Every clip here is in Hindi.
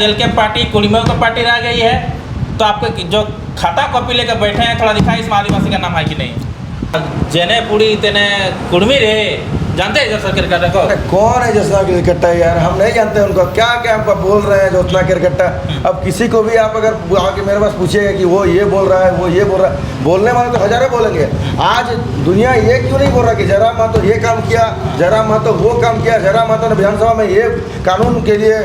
जेल के पार्टी कुड़मियों की पार्टी रह गई है। तो आपको जो खाता कॉपी लेकर बैठे हैं, थोड़ा दिखाई इसमें आदिवासी का नाम है कि नहीं। जेने पुड़ी तेने कुड़मी रे, जानते हैं जैसा क्रिकेटर को? कौन है जैसा क्रिकेटर यार, हम नहीं जानते उनको। क्या क्या हमको बोल रहे हैं जो उतना क्रिकेटर। अब किसी को भी आप अगर आके मेरे पास पूछिएगा कि वो ये बोल रहा है, वो ये बोल रहा है, बोलने वाले तो हजारों बोलेंगे। आज दुनिया ये क्यों नहीं बोल रहा कि जयराम महतो ये काम किया, जयराम महतो वो काम किया, जयराम महतो ने विधानसभा में ये कानून के लिए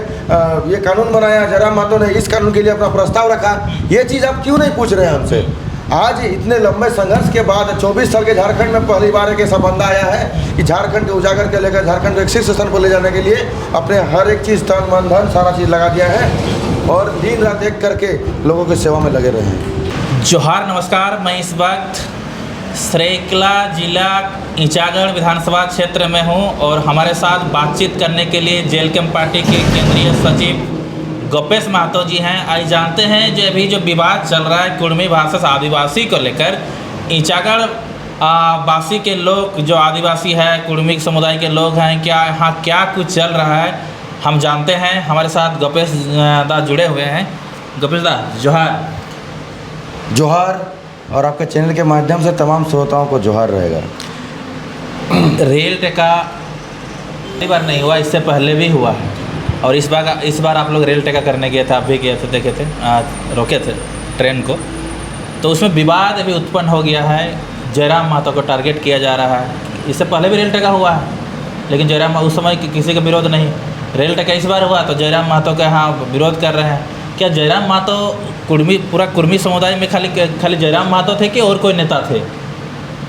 ये कानून बनाया, जयराम महतो ने इस कानून के लिए अपना प्रस्ताव रखा। ये चीज़ आप क्यों नहीं पूछ रहे हैं हमसे? आज इतने लंबे संघर्ष के बाद 24 साल के झारखंड में पहली बार एक ऐसा बंदा आया है कि झारखंड के उजागर के लेकर झारखंड को एक शीर्ष स्थान पर ले जाने के लिए अपने हर एक चीज़, तन मन धन सारा चीज़ लगा दिया है और दिन रात एक करके लोगों की सेवा में लगे रहे हैं। जोहार, नमस्कार। मैं इस वक्त सरायकेला जिला ईचागढ़ विधानसभा क्षेत्र में हूं और हमारे साथ बातचीत करने के लिए जेल कैंप पार्टी के केंद्रीय सचिव गोपेश महतो जी हैं। आज जानते हैं जो अभी जो विवाद चल रहा है कुड़मी भाषा से आदिवासी को लेकर, ईचागढ़ वासी के लोग जो आदिवासी है, कुड़मी समुदाय के लोग हैं, क्या यहाँ क्या कुछ चल रहा है हम जानते हैं। हमारे साथ गोपेश दा जुड़े हुए हैं। गोपेश दा जोहार। जोहार, और आपके चैनल के माध्यम से तमाम श्रोताओं को जोहार रहेगा। रेल टेका कई बार नहीं हुआ, इससे पहले भी हुआ है और इस बार आप लोग रेल टेका करने गए थे, आप भी गए थे, देखे थे, रोके थे ट्रेन को। तो उसमें विवाद अभी उत्पन्न हो गया है, जयराम महतो को टारगेट किया जा रहा है। इससे पहले भी रेल टेका हुआ है लेकिन जयराम उस समय किसी का विरोध नहीं। रेल टेका इस बार हुआ तो जयराम महतो का यहाँ विरोध कर रहे हैं। क्या जयराम महतो पूरा कुड़मी समुदाय में खाली जयराम महतो थे कि और कोई नेता थे?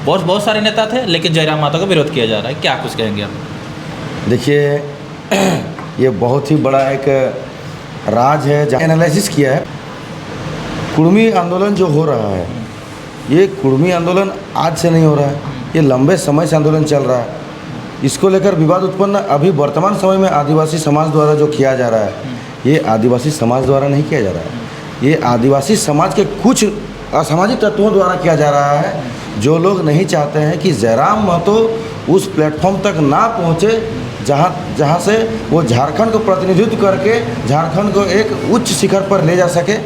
बहुत सारे नेता थे लेकिन जयराम महतो का विरोध किया जा रहा है, क्या कुछ कहेंगे आप? देखिए, ये बहुत ही बड़ा एक राज है जहाँ एनालिसिस किया है। कुड़मी आंदोलन जो हो रहा है, ये कुड़मी आंदोलन आज से नहीं हो रहा है, ये लंबे समय से आंदोलन चल रहा है। इसको लेकर विवाद उत्पन्न अभी वर्तमान समय में आदिवासी समाज द्वारा जो किया जा रहा है, ये आदिवासी समाज द्वारा नहीं किया जा रहा है, ये आदिवासी समाज के कुछ असामाजिक तत्वों द्वारा किया जा रहा है, जो लोग नहीं चाहते हैं कि जयराम महतो उस प्लेटफॉर्म तक ना पहुँचे जहाँ से वो झारखंड को प्रतिनिधित्व करके झारखंड को एक उच्च शिखर पर ले जा सके।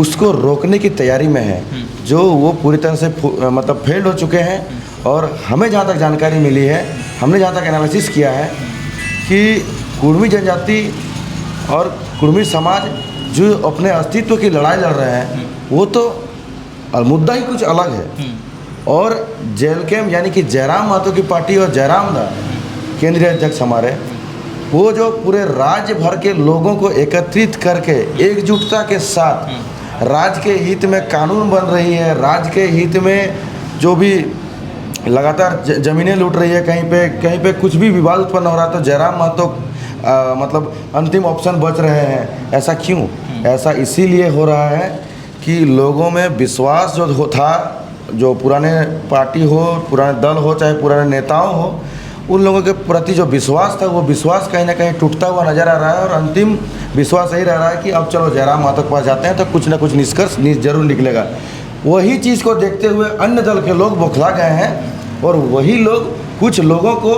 उसको रोकने की तैयारी में है, जो वो पूरी तरह से मतलब फेल्ड हो चुके हैं। और हमें जहाँ तक जानकारी मिली है, हमने जहाँ तक एनालिसिस किया है कि कुड़मी जनजाति और कुड़मी समाज जो अपने अस्तित्व की लड़ाई लड़ रहे हैं, वो तो मुद्दा ही कुछ अलग है। और जेल कैंप यानी कि जयराम महतो की पार्टी और जयराम दा केंद्रीय अध्यक्ष हमारे, वो जो पूरे राज्य भर के लोगों को एकत्रित करके एकजुटता के साथ राज्य के हित में कानून बन रही है, राज्य के हित में जो भी लगातार ज़मीनें लूट रही है, कहीं पे कुछ भी विवाद उत्पन्न हो रहा है तो जयराम महतो मतलब अंतिम ऑप्शन बच रहे हैं। ऐसा क्यों? ऐसा इसीलिए हो रहा है कि लोगों में विश्वास जो था, जो पुराने पार्टी हो, पुराने दल हो, चाहे पुराने नेताओं हो, उन लोगों के प्रति जो विश्वास था, वो विश्वास कहीं ना कहीं टूटता हुआ नज़र आ रहा है। और अंतिम विश्वास यही रह रहा है कि अब चलो जयराम महतो के पास जाते हैं तो कुछ ना कुछ निष्कर्ष जरूर निकलेगा। वही चीज़ को देखते हुए अन्य दल के लोग बौखला गए हैं और वही लोग कुछ लोगों को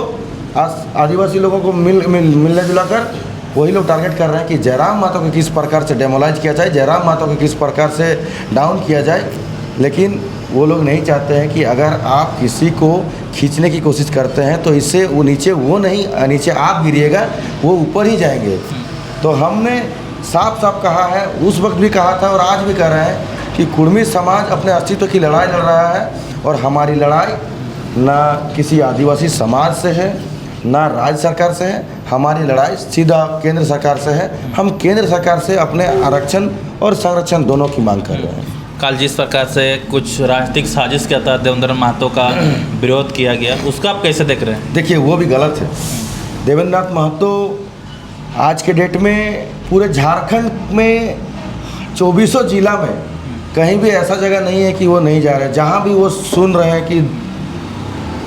आदिवासी लोगों को मिलने जुलाकर वही लोग टारगेट कर रहे हैं कि जयराम महतो को किस प्रकार से डेमोलाइज किया जाए, जयराम महतो को किस प्रकार से डाउन किया जाए। लेकिन वो लोग नहीं चाहते हैं कि अगर आप किसी को खींचने की कोशिश करते हैं तो इससे वो नीचे आप गिरिएगा, वो ऊपर ही जाएंगे। तो हमने साफ साफ कहा है, उस वक्त भी कहा था और आज भी कह रहे हैं कि कुड़मी समाज अपने अस्तित्व की लड़ाई लड़ रहा है और हमारी लड़ाई ना किसी आदिवासी समाज से है, ना राज्य सरकार से है, हमारी लड़ाई सीधा केंद्र सरकार से है। हम केंद्र सरकार से अपने आरक्षण और संरक्षण दोनों की मांग कर रहे हैं। कल जिस प्रकार से कुछ राजनीतिक साजिश के तहत देवेंद्र महतो का विरोध किया गया, उसका आप कैसे देख रहे हैं? देखिए, वो भी गलत है। देवेंद्र नाथ महतो आज के डेट में पूरे झारखंड में 24 जिला में कहीं भी ऐसा जगह नहीं है कि वो नहीं जा रहे। जहाँ भी वो सुन रहे हैं कि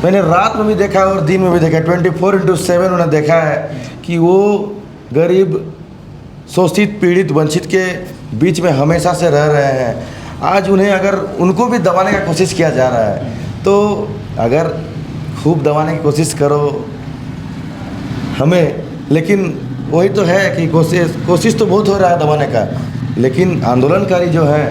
मैंने रात में भी देखा और दिन में भी देखा, 24/7 उन्हें देखा है कि वो गरीब, शोषित, पीड़ित, वंचित के बीच में हमेशा से रह रहे हैं। आज उन्हें अगर उनको भी दबाने का कोशिश किया जा रहा है, तो अगर खूब दबाने की कोशिश करो हमें, लेकिन वही तो है कि कोशिश तो बहुत हो रहा है दबाने का, लेकिन आंदोलनकारी जो है,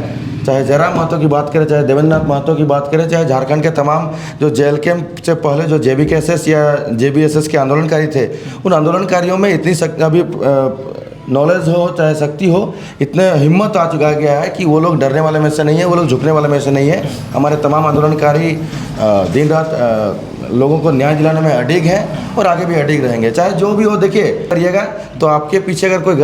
चाहे जयराम महतो की बात करें, चाहे देवेंद्रनाथ महतो की बात करें, चाहे झारखंड के तमाम जो जेल कैंप से पहले जो JBKSS या JBSS के आंदोलनकारी थे, उन आंदोलनकारियों में इतनी अभी नॉलेज हो चाहे शक्ति हो, इतने हिम्मत आ चुका गया है कि वो लोग डरने वाले में से नहीं है, वो लोग झुकने वाले में से नहीं है। हमारे तमाम आंदोलनकारी दिन रात लोगों को न्याय दिलाने में अडिग हैं और आगे भी अडिग रहेंगे, चाहे जो भी हो। देखिए करिएगा तो आपके पीछे अगर कोई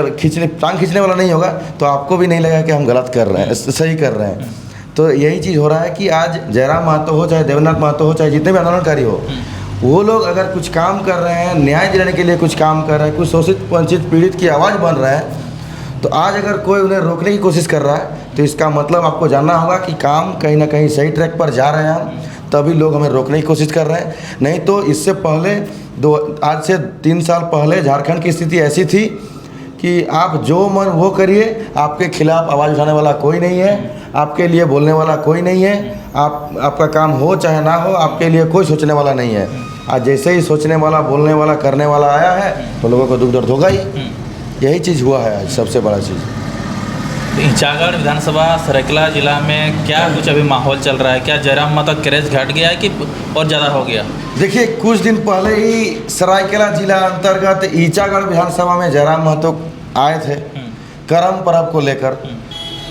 टांग खींचने वाला नहीं होगा तो आपको भी नहीं लगेगा कि हम गलत कर रहे हैं, सही कर रहे हैं। तो यही चीज़ हो रहा है कि आज जयराम महतो हो, चाहे देवेंद्रनाथ महतो हो, चाहे जितने भी आंदोलनकारी हो, वो लोग अगर कुछ काम कर रहे हैं, न्याय दिलाने के लिए कुछ काम कर रहे हैं, कुछ शोषित वंचित पीड़ित की आवाज़ बन रहा है, तो आज अगर कोई उन्हें रोकने की कोशिश कर रहा है तो इसका मतलब आपको जानना होगा कि काम कहीं ना कहीं सही ट्रैक पर जा रहे हैं हम, तभी लोग हमें रोकने की कोशिश कर रहे हैं। नहीं तो इससे पहले आज से 3 साल पहले झारखंड की स्थिति ऐसी थी कि आप जो मन वो करिए, आपके खिलाफ आवाज़ उठाने वाला कोई नहीं है, आपके लिए बोलने वाला कोई नहीं है, आपका काम हो चाहे ना हो, आपके लिए कोई सोचने वाला नहीं है। आज जैसे ही सोचने वाला, बोलने वाला, करने वाला आया है तो लोगों को दुख दर्द होगा ही। यही चीज़ हुआ है आज सबसे बड़ा चीज़। ईचागढ़ विधानसभा सरायकेला जिला में क्या कुछ अभी माहौल चल रहा है? क्या जयराम महतो क्रेज घट गया है कि और ज़्यादा हो गया? देखिए कुछ दिन पहले ही सरायकेला जिला अंतर्गत ईचागढ़ विधानसभा में जयराम महतो आए थे करम पर्व को लेकर,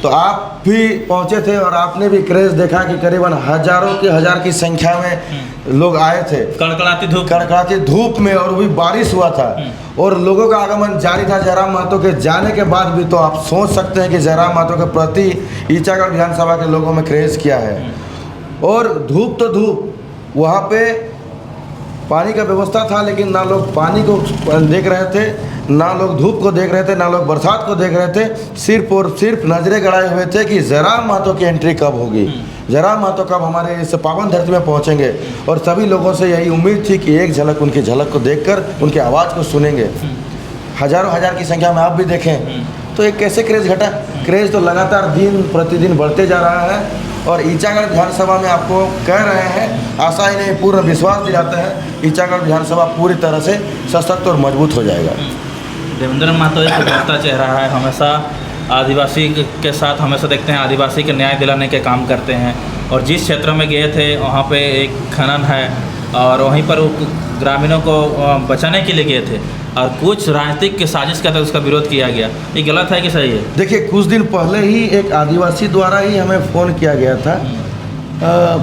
तो आप भी पहुंचे थे और आपने भी क्रेज देखा कि करीबन हजार की संख्या में लोग आए थे, कड़कड़ाती धूप में, और वो भी बारिश हुआ था और लोगों का आगमन जारी था। जयराम महतो के जाने के बाद भी तो आप सोच सकते हैं कि जयराम महतो के प्रति ईचागढ़ विधानसभा के लोगों में क्रेज क्या है। और धूप तो धूप, वहाँ पे पानी का व्यवस्था था, लेकिन ना लोग पानी को देख रहे थे, ना लोग धूप को देख रहे थे, ना लोग बरसात को देख रहे थे। सिर्फ और सिर्फ नजरें गड़ाए हुए थे कि जयराम महतो की एंट्री कब होगी, जयराम महतो कब हमारे इस पावन धरती में पहुंचेंगे। और सभी लोगों से यही उम्मीद थी कि एक झलक उनकी झलक को देखकर उनकी आवाज़ को सुनेंगे। हजार की संख्या में आप भी देखें तो एक कैसे क्रेज घटा? क्रेज तो लगातार दिन प्रतिदिन बढ़ते जा रहा है। और ईचागढ़ विधानसभा में आपको कह रहे हैं, आशा ही नहीं पूर्ण विश्वास दिलाते हैं, ईचागढ़ विधानसभा पूरी तरह से सशक्त और मजबूत हो जाएगा। देवेंद्र महतो एक उभरता चेहरा है, हमेशा आदिवासी के साथ हमेशा देखते हैं, आदिवासी के न्याय दिलाने के काम करते हैं। और जिस क्षेत्र में गए थे वहाँ पे एक खनन है और वहीं पर ग्रामीणों को बचाने के लिए गए थे और कुछ राजनीतिक की साजिश के तहत उसका विरोध किया गया। ये गलत है कि सही है? देखिए कुछ दिन पहले ही एक आदिवासी द्वारा ही हमें फ़ोन किया गया था,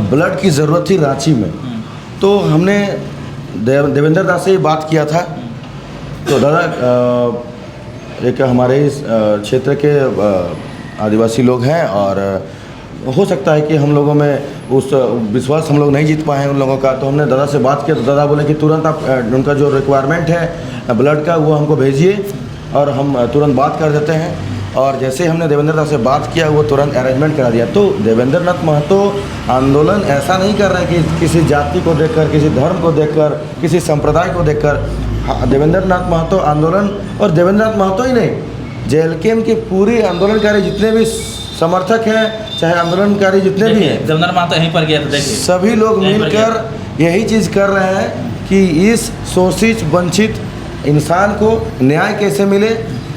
ब्लड की ज़रूरत थी रांची में, तो हमने देवेंद्र दास से बात किया था। तो दादा एक हमारे इस क्षेत्र के आदिवासी लोग हैं और हो सकता है कि हम लोगों में उस विश्वास हम लोग नहीं जीत पाए हैं उन लोगों का। तो हमने दादा से बात किया तो दादा बोले कि तुरंत आप उनका जो रिक्वायरमेंट है ब्लड का वो हमको भेजिए और हम तुरंत बात कर देते हैं। और जैसे ही हमने देवेंद्र दास से बात किया वो तुरंत अरेंजमेंट करा दिया। तो देवेंद्रनाथ महतो आंदोलन ऐसा नहीं कर रहे हैं कि किसी जाति को देखकर, किसी धर्म को देखकर, किसी संप्रदाय को देखकर। देवेंद्रनाथ महतो आंदोलन, और देवेंद्रनाथ महतो ही नहीं, JLKM के पूरी आंदोलनकारी जितने भी समर्थक हैं, चाहे आंदोलनकारी जितने भी हैं, देवेंद्र महतो यहीं पर गया था, देखिए सभी लोग मिलकर यही चीज़ कर रहे हैं कि इस शोषित वंचित इंसान को न्याय कैसे मिले,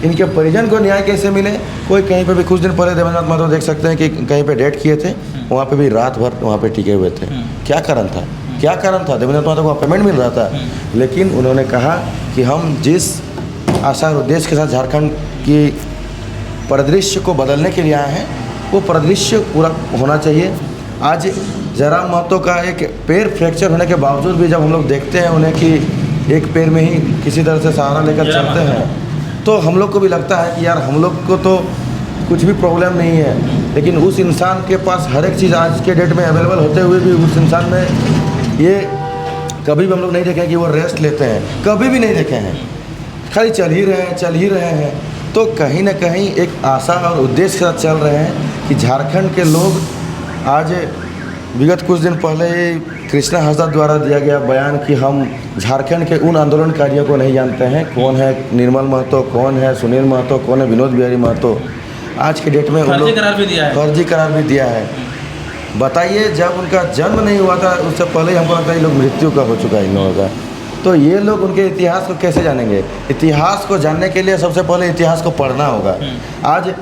इनके परिजन को न्याय कैसे मिले। कोई कहीं पे भी कुछ दिन पहले देवेंद्रनाथ महतो देख सकते हैं कि कहीं पे डेट किए थे, वहाँ पे भी रात भर वहाँ पे टिके हुए थे। क्या कारण था? क्या कारण था? देवेंद्रनाथ महतो को पेमेंट मिल रहा था, लेकिन उन्होंने कहा कि हम जिस आशा और उद्देश्य के साथ झारखंड की परिदृश्य को बदलने के लिए आए हैं वो परिदृश्य पूरा होना चाहिए। आज जयराम महतो का एक पैर फ्रैक्चर होने के बावजूद भी जब हम लोग देखते हैं उन्हें कि एक पैर में ही किसी तरह से सहारा लेकर चलते हैं, तो हम लोग को भी लगता है कि यार हम लोग को तो कुछ भी प्रॉब्लम नहीं है, लेकिन उस इंसान के पास हर एक चीज़ आज के डेट में अवेलेबल होते हुए भी उस इंसान में ये कभी भी हम लोग नहीं देखे कि वो रेस्ट लेते हैं, कभी भी नहीं देखे हैं, खाली चल ही रहे हैं। तो कहीं ना कहीं एक आशा और उद्देश्य के साथ चल रहे हैं कि झारखंड के लोग आज विगत कुछ दिन पहले कृष्णा हंसदा द्वारा दिया गया बयान कि हम झारखंड के उन आंदोलनकारियों को नहीं जानते हैं, कौन है निर्मल महतो, कौन है सुनील महतो, कौन है विनोद बिहारी महतो। आज के डेट में फर्जी करार भी दिया है। बताइए, जब उनका जन्म नहीं हुआ था उससे पहले हमको लगता है ये लोग मृत्यु का हो चुका है इन लोगों का। तो ये लोग उनके इतिहास को कैसे जानेंगे? इतिहास को जानने के लिए सबसे पहले इतिहास को पढ़ना होगा। आज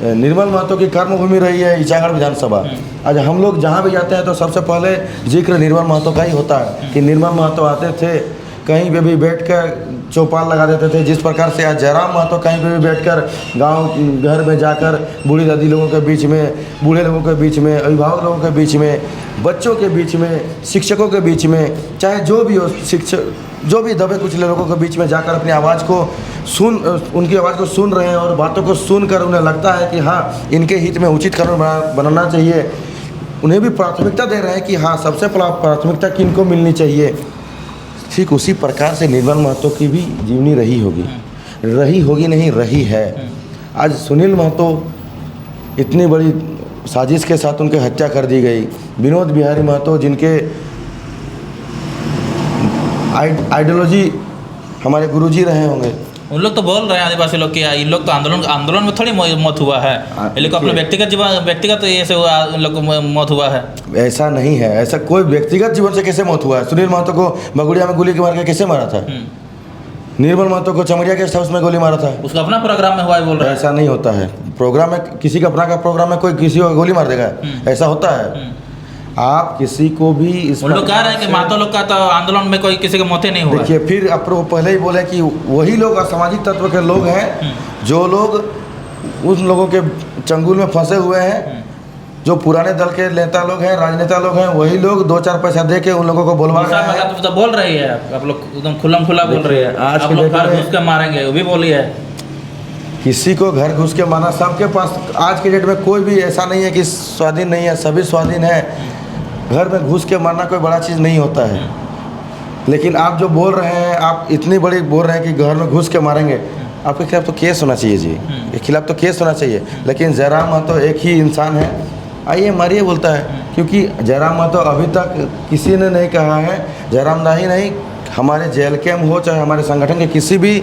निर्मल महतो की कर्मभूमि रही है ईचागढ़ विधानसभा। आज हम लोग जहाँ भी जाते हैं तो सबसे पहले जिक्र निर्मल महतो का ही होता है कि निर्मल महतो आते थे, कहीं पे भी बैठकर चौपाल लगा देते थे। जिस प्रकार से आज जयराम महतो कहीं पे भी बैठकर गांव घर में जाकर बूढ़ी दादी लोगों के बीच में, बूढ़े लोगों के बीच में, अभिभावक लोगों के बीच में, बच्चों के बीच में, शिक्षकों के बीच में, चाहे जो भी हो, शिक्षक जो भी दबे कुचले लोगों के बीच में जाकर अपनी आवाज़ को उनकी आवाज़ को सुन रहे हैं और बातों को सुनकर उन्हें लगता है कि हाँ इनके हित में उचित कानून बनाना चाहिए। उन्हें भी प्राथमिकता दे रहे हैं कि हाँ सबसे प्राथमिकता किनको मिलनी चाहिए। ठीक उसी प्रकार से निर्मल महतो की भी जीवनी रही होगी नहीं रही है। आज सुनील महतो इतनी बड़ी साजिश के साथ उनकी हत्या कर दी गई। विनोद बिहारी महतो जिनके आइडियोलॉजी हमारे गुरुजी रहे होंगे, उन लोग तो बोल रहे हैं आदिवासी लोग कि इन लोग तो आंदोलन में थोड़ी मौत हुआ है, ये लोग अपने व्यक्तिगत ये से हुआ, इन लोग को मौत हुआ है। ऐसा नहीं है, ऐसा कोई व्यक्तिगत जीवन से कैसे मौत हुआ है? सुनील महतो को बगुड़िया में गोली मार के कैसे मारा था? निर्मल महतो को चमरिया गेस्ट हाउस में गोली मारा था। उसका अपना प्रोग्राम में हुआ है, बोल रहे हैं। ऐसा नहीं होता है। प्रोग्राम में किसी का अपना का प्रोग्राम में कोई किसी को गोली मार देगा, ऐसा होता है? आप किसी को भी इस लोग कह रहे हैं कि महतो लोग का तो आंदोलन में कोई किसी के मौतें नहीं हुआ। देखिए फिर आप पहले ही बोले कि वही लोग असामाजिक तत्व के लोग हैं जो लोग उन लोगों के चंगुल में फंसे हुए हैं, जो पुराने दल के नेता लोग हैं, राजनेता लोग हैं, वही लोग 2-4 पैसा दे के उन लोगों को बोलवा रहे हैं। तो बोल रही है आप लोग एकदम खुला बोल रही है, आज आप लोग घर घुस के मारेंगे, वो भी बोली है। किसी को घर घुस के मारना, सबके पास आज के डेट में कोई भी ऐसा नहीं है कि स्वाधीन नहीं है, सभी स्वाधीन है। घर में घुस के मारना कोई बड़ा चीज़ नहीं होता है। लेकिन आप जो बोल रहे हैं, आप इतनी बड़ी बोल रहे हैं कि घर में घुस के मारेंगे, आपके खिलाफ तो केस होना चाहिए जी, के खिलाफ तो केस होना चाहिए। लेकिन जयराम महतो एक ही इंसान है, आइए मारिए बोलता है, क्योंकि जयराम महतो अभी तक किसी ने नहीं कहा है, जयराम दा ही नहीं, हमारे JLKM हो चाहे हमारे संगठन के किसी भी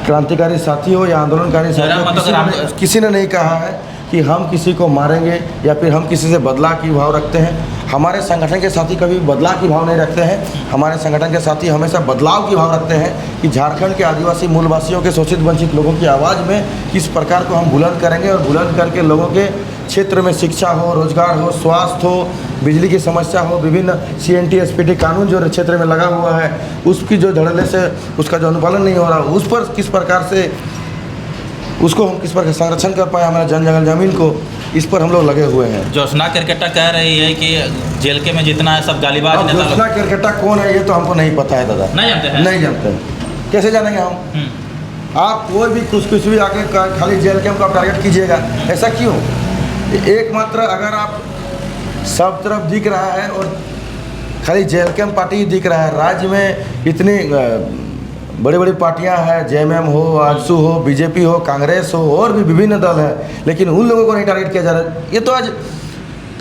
क्रांतिकारी साथी हो या आंदोलनकारी साथी, किसी ने नहीं कहा है कि हम किसी को मारेंगे या फिर हम किसी से बदला की भाव रखते हैं। हमारे संगठन के साथी कभी बदलाव की भाव नहीं रखते हैं। हमारे संगठन के साथी हमेशा बदलाव की भाव रखते हैं कि झारखंड के आदिवासी मूलवासियों के शोषित वंचित लोगों की आवाज़ में किस प्रकार को हम बुलंद करेंगे और बुलंद करके लोगों के क्षेत्र में शिक्षा हो, रोजगार हो, स्वास्थ्य हो, बिजली की समस्या हो, विभिन्न CNT SPT कानून जो क्षेत्र में लगा हुआ है उसकी जो धड़ल्ले से उसका जो अनुपालन नहीं हो रहा, उस पर किस प्रकार से उसको हम किस प्रकार संरक्षण कर पाए, हमारे जंगल जमीन को, इस पर हम लोग लगे हुए हैं। ज्योत्सना केरकेटा कह रही है कि JLK में जितना है सब गालीबाज नेता। ज्योत्सना केरकेटा कौन है ये तो हमको नहीं पता है दादा। नहीं जानते हैं? नहीं जानते हैं, कैसे जानेंगे हम? आप कोई भी कुछ भी आके खाली JLKM को आप टारगेट कीजिएगा, ऐसा क्यों? एकमात्र अगर आप सब तरफ दिख रहा है और खाली JLKM पार्टी ही दिख रहा है, राज्य में इतनी बड़ी बड़ी पार्टियां हैं, JMM हो, आजसू हो, BJP हो, कांग्रेस हो और भी विभिन्न दल हैं, लेकिन उन लोगों को नहीं टारगेट किया जा रहा है। ये तो आज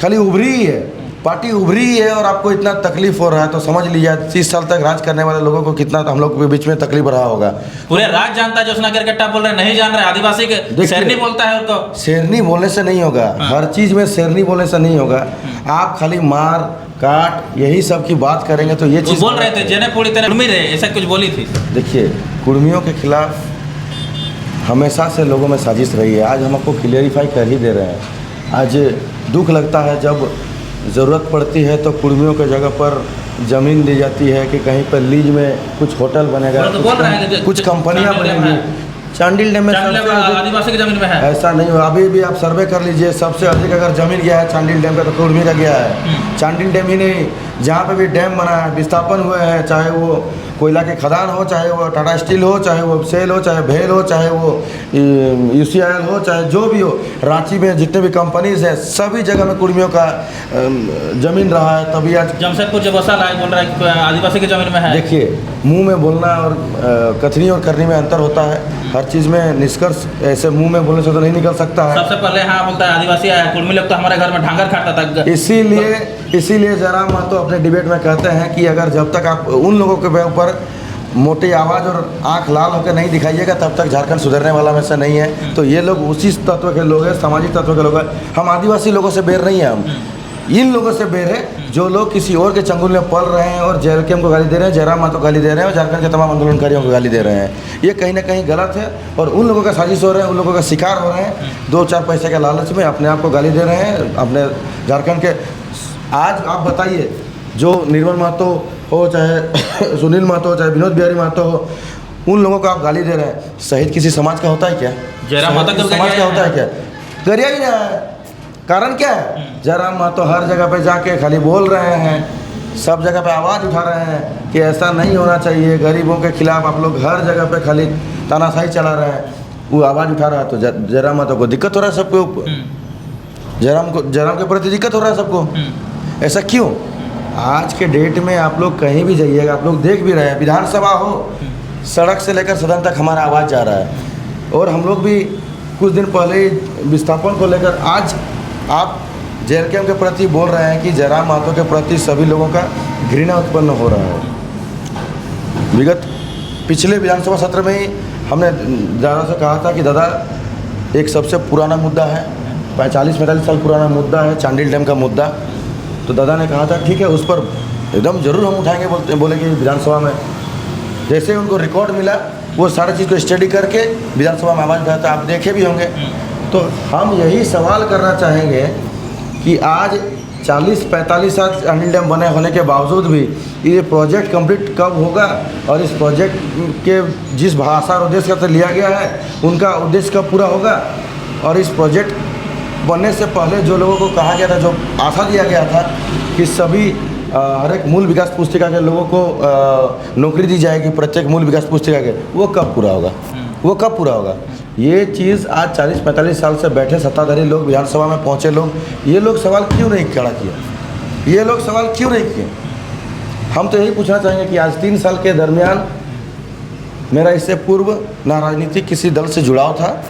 खाली उभरी ही है, पार्टी उभरी ही है और आपको इतना तकलीफ हो रहा है, तो समझ लीजिए 30 साल तक राज करने वाले लोगों को कितना हम लोग के बीच में तकलीफ रहा होगा। पूरे राज जानता है, ज्योत्सना केरकेटा बोल रहे नहीं जान रहे, आदिवासी के शेरनी बोलता है उनको। शेरनी बोलने से नहीं होगा, हर चीज़ में शेरनी बोलने से नहीं होगा। आप खाली मार काट यही सब की बात करेंगे तो ये चीज़ बोल रहे थे जेने पूरी तरह कुर्मी रहे, ऐसा कुछ बोली थी। देखिए कुर्मियों के खिलाफ हमेशा से लोगों में साजिश रही है, आज हम आपको क्लियरिफाई कर ही दे रहे हैं। आज दुख लगता है जब ज़रूरत पड़ती है तो कुर्मियों के जगह पर ज़मीन दी जाती है कि कहीं पर लीज में कुछ होटल बनेगा, कुछ कंपनियाँ बनेंगी। चांडिल डैम में आदिवासी की जमीन में है, ऐसा नहीं हो। अभी भी आप सर्वे कर लीजिए, सबसे अधिक अगर जमीन गया है चांडिल डैम का तो कुर्मी का गया है। चांडिल डैम ही नहीं, जहाँ पे भी डैम बना है, विस्थापन हुए हैं, चाहे वो कोयला के खदान हो, चाहे वो टाटा स्टील हो, चाहे वो सेल हो, चाहे भेल हो, चाहे वो UCIL हो, चाहे जो भी हो, रांची में जितने भी कंपनीज हैं सभी जगह में कुर्मियों का जमीन रहा है। तभी आज जमशेदपुर जब वसा लाए बोल रहा है कि आदिवासी की जमीन में है। देखिए मुंह में बोलना और कथनी और करनी में अंतर होता है। हर चीज़ में निष्कर्ष ऐसे मुंह में बोलने से तो नहीं निकल सकता है। सबसे पहले हाँ बोलता है आदिवासी है, कुर्मी लोग तो हमारे घर में ढांगर खाता था। इसीलिए जयराम महतो अपने डिबेट में कहते हैं कि अगर जब तक आप उन लोगों के ऊपर मोटी आवाज़ और आंख लाल होकर नहीं दिखाइएगा तब तक झारखंड सुधरने वाला में से नहीं है। तो ये लोग उसी तत्व के लोग हैं, सामाजिक तत्व के लोग हैं। हम आदिवासी लोगों से बेर नहीं है, हम इन लोगों से बेर है जो लोग किसी और के चंगुल में पल रहे हैं और JLKM को गाली दे रहे हैं, जयराम महतो को गाली दे रहे हैं और झारखंड के तमाम आंदोलनकारियों को गाली दे रहे हैं। ये कहीं ना कहीं गलत है और उन लोगों का साजिश हो रहे हैं, उन लोगों का शिकार हो रहे हैं, 2-4 पैसे के लालच में अपने आप को गाली दे रहे हैं। अपने झारखंड के आज आप बताइए, जो निर्मल महतो हो, चाहे सुनील महतो हो, चाहे विनोद बिहारी महतो हो, उन लोगों को आप गाली दे रहे हैं। शहीद किसी समाज का होता है क्या? जयराम महतो किसी समाज का होता है क्या? गरिया ही रहा है। कारण क्या है? जयराम महतो हर जगह पे जाके खाली बोल रहे हैं, सब जगह पे आवाज़ उठा रहे हैं कि ऐसा नहीं होना चाहिए, गरीबों के खिलाफ आप लोग हर जगह पे खाली तानाशाही चला रहे हैं। वो आवाज़ उठा रहा है तो जयराम महतो को दिक्कत हो रहा है, सबके ऊपर जयराम के प्रति दिक्कत हो रहा है सबको। ऐसा क्यों? आज के डेट में आप लोग कहीं भी जाइएगा, आप लोग देख भी रहे हैं, विधानसभा हो, सड़क से लेकर सदन तक हमारा आवाज़ जा रहा है। और हम लोग भी कुछ दिन पहले विस्थापन को लेकर, आज आप JLKM के प्रति बोल रहे हैं कि जयराम महतो के प्रति सभी लोगों का घृणा उत्पन्न हो रहा है। विगत पिछले विधानसभा सत्र में ही हमने दादा से कहा था कि दादा, एक सबसे पुराना मुद्दा है, 45-45 साल पुराना मुद्दा है, चांडिल डैम का मुद्दा। तो दादा ने कहा था ठीक है, उस पर एकदम ज़रूर हम उठाएंगे, बोलेंगे विधानसभा में। जैसे उनको रिकॉर्ड मिला, वो सारी चीज़ को स्टडी करके विधानसभा में आवाज़ उठाता, आप देखे भी होंगे। तो हम यही सवाल करना चाहेंगे कि आज 40-45 साल चांडिल डैम बने होने के बावजूद भी ये प्रोजेक्ट कंप्लीट कब होगा, और इस प्रोजेक्ट के जिस भाषा और उद्देश्य का लिया गया है उनका उद्देश्य कब पूरा होगा। और इस प्रोजेक्ट बनने से पहले जो लोगों को कहा गया था, जो आशा दिया गया था कि सभी हर एक मूल विकास पुस्तिका के लोगों को नौकरी दी जाएगी, प्रत्येक मूल विकास पुस्तिका के, वो कब पूरा होगा? वो कब पूरा होगा? ये चीज़ आज 40-45 साल से बैठे सत्ताधारी लोग, विधानसभा में पहुँचे लोग, ये लोग सवाल क्यों नहीं खड़ा किया? ये लोग सवाल क्यों नहीं किए? हम तो यही पूछना चाहेंगे कि आज 3 साल के दरमियान मेरा इससे पूर्व ना राजनीतिक किसी दल से जुड़ाव था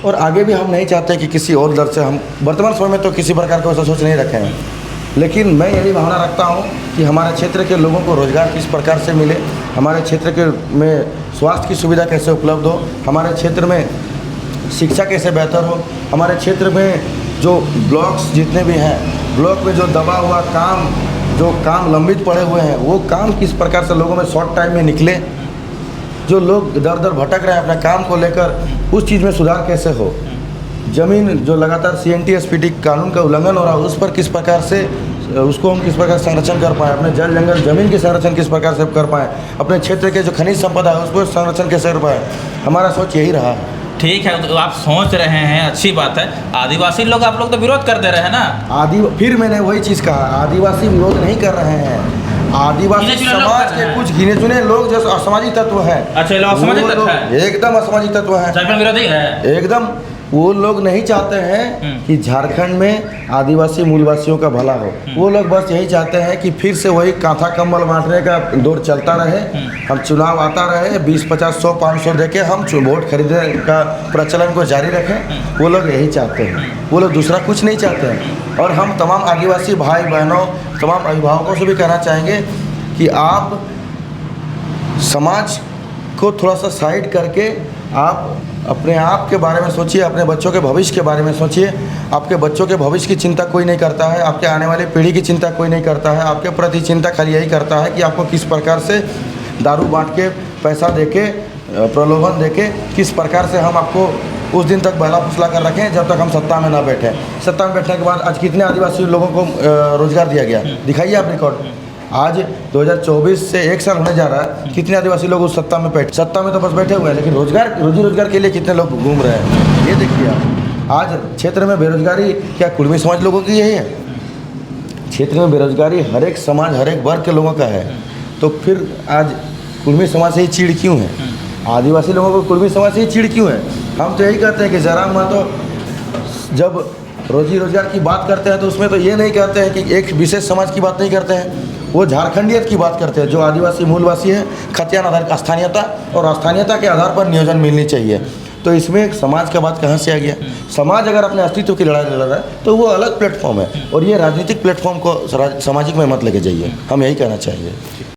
और आगे भी हम नहीं चाहते कि किसी और दल से, हम वर्तमान समय में तो किसी प्रकार का सोच नहीं रखे हैं। लेकिन मैं यही भावना रखता हूँ कि हमारे क्षेत्र के लोगों को रोज़गार किस प्रकार से मिले, हमारे क्षेत्र के में स्वास्थ्य की सुविधा कैसे उपलब्ध हो, हमारे क्षेत्र में शिक्षा कैसे बेहतर हो, हमारे क्षेत्र में जो ब्लॉक्स जितने भी हैं, ब्लॉक में जो दबा हुआ काम, जो काम लंबित पड़े हुए हैं, वो काम किस प्रकार से लोगों में शॉर्ट टाइम में निकले, जो लोग दर दर भटक रहे हैं अपने काम को लेकर, उस चीज़ में सुधार कैसे हो। ज़मीन जो लगातार CNT-SPD कानून का उल्लंघन हो रहा है, उस पर किस प्रकार से, उसको हम किस प्रकार संरक्षण कर पाएँ, अपने जल जंगल ज़मीन के संरक्षण किस प्रकार से कर पाएँ, अपने क्षेत्र के जो खनिज संपदा है उस पर संरक्षण कैसे कर पाएँ। हमारा सोच यही रहा है। ठीक है, तो आप सोच रहे हैं, अच्छी बात है। आदिवासी लोग, आप लोग तो विरोध कर दे रहे हैं ना? फिर मैंने वही चीज़ कहा, आदिवासी विरोध नहीं कर रहे हैं। आदिवासी समाज के कुछ गिने चुने लोग जो असामाजिक तत्व हैं। अच्छा, लोग असामाजिक तत्व हैं? एकदम असामाजिक तत्व हैं, झारखंड विरोधी है एकदम। वो लोग नहीं चाहते हैं कि झारखंड में आदिवासी मूलवासियों का भला हो। वो लोग बस यही चाहते हैं कि फिर से वही कांथा कम्बल बांटने का दौर चलता रहे, हम चुनाव आता रहे, 20-50, 100-500 देके हम वोट खरीदने का प्रचलन को जारी रखें। वो लोग यही चाहते हैं, वो लोग दूसरा कुछ नहीं चाहते हैं। और हम तमाम आदिवासी भाई बहनों, तमाम अभिभावकों से भी कहना चाहेंगे कि आप समाज को थोड़ा सा साइड करके आप अपने आप के बारे में सोचिए, अपने बच्चों के भविष्य के बारे में सोचिए। आपके बच्चों के भविष्य की चिंता कोई नहीं करता है, आपके आने वाली पीढ़ी की चिंता कोई नहीं करता है। आपके प्रति चिंता खाली यही करता है कि आपको किस प्रकार से दारू बांट के, पैसा देके, प्रलोभन देके, किस प्रकार से हम आपको उस दिन तक बहला फुसला कर रखें जब तक हम सत्ता में ना बैठें। सत्ता में बैठने के बाद आज कितने आदिवासी लोगों को रोजगार दिया गया, दिखाइए आप रिकॉर्ड। आज 2024 से 1 साल होने जा रहा है, कितने आदिवासी लोग उस सत्ता में बैठे, सत्ता में तो बस बैठे हुए हैं, लेकिन रोजी रोजगार के लिए कितने लोग घूम रहे हैं, ये देखिए आप। आज क्षेत्र में बेरोजगारी क्या कुर्मी समाज लोगों की यही है? क्षेत्र में बेरोजगारी हर एक समाज, हर एक वर्ग के लोगों का है। तो फिर आज कुर्मी समाज से ही चिड़ क्यों है? आदिवासी लोगों को कुर्मी समाज से ही चिड़ क्यों है? हम तो यही कहते हैं कि जयराम महतो जब रोजी रोजगार की बात करते हैं तो उसमें तो ये नहीं कहते हैं कि एक विशेष समाज की बात नहीं करते हैं, वो झारखंडियत की बात करते हैं। जो आदिवासी मूलवासी है, खतियान आधार स्थानीयता और स्थानीयता के आधार पर नियोजन मिलनी चाहिए। तो इसमें एक समाज का बात कहाँ से आ गया? समाज अगर अपने अस्तित्व की लड़ाई लड़ रहा है तो वो अलग प्लेटफॉर्म है, और ये राजनीतिक प्लेटफॉर्म को सामाजिक में मत लेके जाइए, हम यही कहना चाहेंगे।